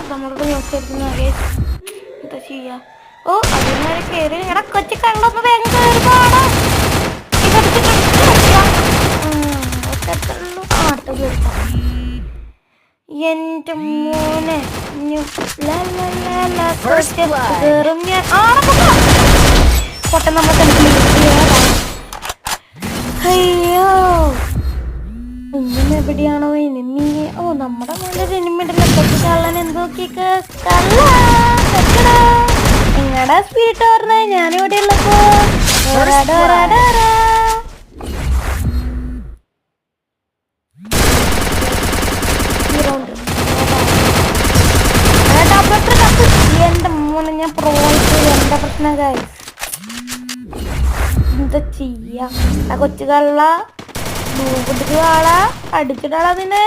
നമ്മളിപ്പോ ന്യൂസ് എടുക്കുന്ന എന്താ ചെയ്യാ? ഓ അതിന് കയറി എടാ കൊച്ചു കള്ളൊന്ന് വേഗം കയറുപാടാ. എന്റെ മോനെ കയറും ഞാൻ പൊട്ടൻ നമ്മളെ അയ്യോ ഇങ്ങനെ എവിടെയാണോ എനിമി? ഓ നമ്മുടെ മോനൊരു എനിമി ഉണ്ടല്ലോ. കൊച്ചു കള്ളൻ എന്തൊക്കെ നിങ്ങളുടെ സ്പീഡ് പറഞ്ഞ ഞാനിവിടെ ഉള്ളപ്പോ എന്റെ മോനെ ഞാൻ പ്രോയിച്ച് എന്താ പ്രശ്നം കാര്യം എന്താ ചെയ്യാ? കൊച്ചു കള്ള ആളാ അടിച്ചിട്ടാളതിനെ